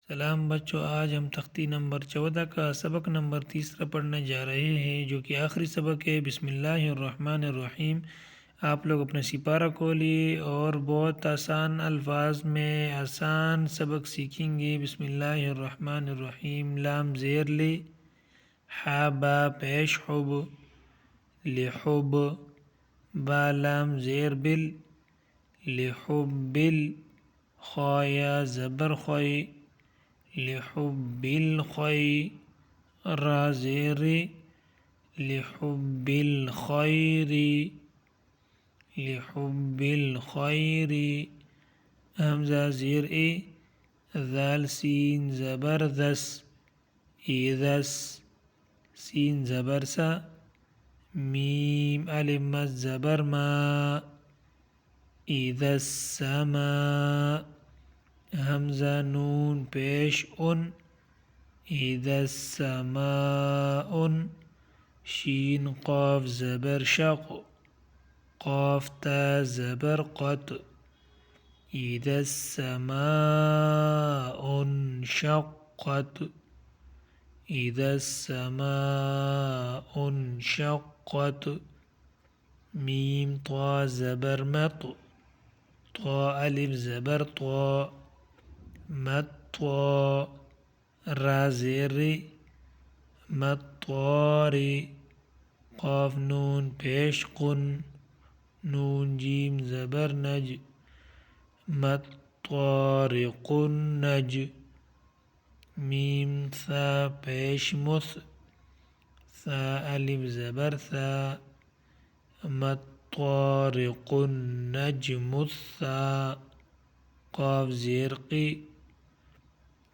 सलाम बच्चों, आज हम तख्ती नंबर 14 का सबक नंबर 3 पढ़ने जा रहे हैं, जो कि आखिरी सबक है। बिस्मिल्लाहिर्रहमानिर्रहीम। आप लोग अपने सिपारा खोलिए और बहुत आसान अल्फाज में आसान सबक सीखेंगे। बिस्मिल्लाहिर्रहमानिर्रहीम। लाम ज़ेर ले, हा बा पेश हुब, लिहुब, बा लाम ज़ेर बिल, लिहुब्बिल, खा या ज़बर ख़ै, लिहुब्बिल ख़ै, रा ज़ेर, लिहुब्बिल ख़ैरि, लिहुब्बिल ख़ैरि, हमज़ा ज़ेर ए, ज़ाल सीन ज़बर ज़स, इज़स, सीन ज़बर सा, मीम अलिफ मद ज़बर मा, इज़स्समा, हमज़ा नून पेश उन, इज़स्समाउन, शीन क़ाफ ज़बर शक़, क़ाफ ता ज़बर क़त, इज़स्समाउनशक़्क़त, इज़स्समाउनशक़्क़त, मीम ता ज़बर मत, ता अलिफ ज़बर ता, मत्ता, रा ज़ेर, मत्तारि, क़ाफ नून पेश कुन, नून जीम ज़बर नज, मत्तारिकुन्नज, मीम सा पेश मुस, सा अलिफ ज़बर सा, मत्तारिकुन्नजमुस्सा, क़ाफ ज़ेर क़ी,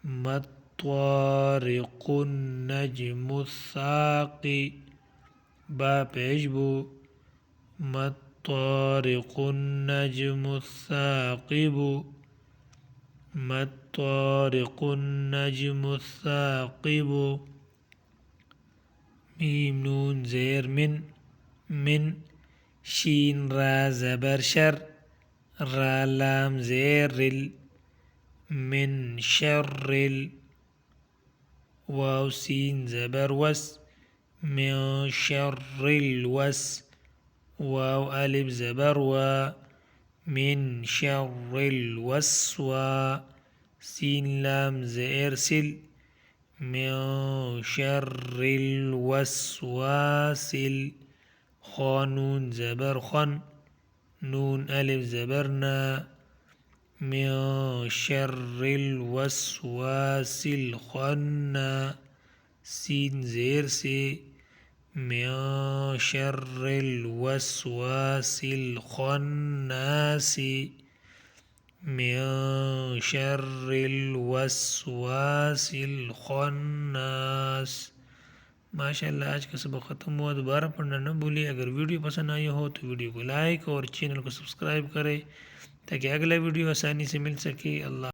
मत्तारिकुन्नजमुस्साक़ि, बा पेश बू, मत्तारिकुन्नजमुस्साक़िबु, मत्तारिकुन्नजमुस्साक़िबु, मीम नून ज़ेर मिन, मिन, शीन रा ज़बर शर, रा लाम ज़ेर रिल, मिन शर्रिल, वाव सीन ज़बर वस, मिन शर्रिल वस, वाव अलिफ ज़बर वा, मिन शर्रिल वस्वा, सीन लाम ज़ेर सिल, मिन शर्रिल वस्वासिल, खा नून ज़बर खन, नून अलिफ ज़बर ना, मिन शर्रिल वस्वासिल खन्ना, सीन ज़ेर से, मिन शर्रिल वस्वासिल खन्नासी, मिन शर्रिल वस्वासिल खन्नास। माशाल्लाह, आज का सबक ख़त्म हुआ। दोबारा पढ़ना न भूलिए। अगर वीडियो पसंद आई हो तो वीडियो को लाइक और चैनल को सब्सक्राइब करें, ताकि अगला वीडियो आसानी से मिल सके। अल्लाह।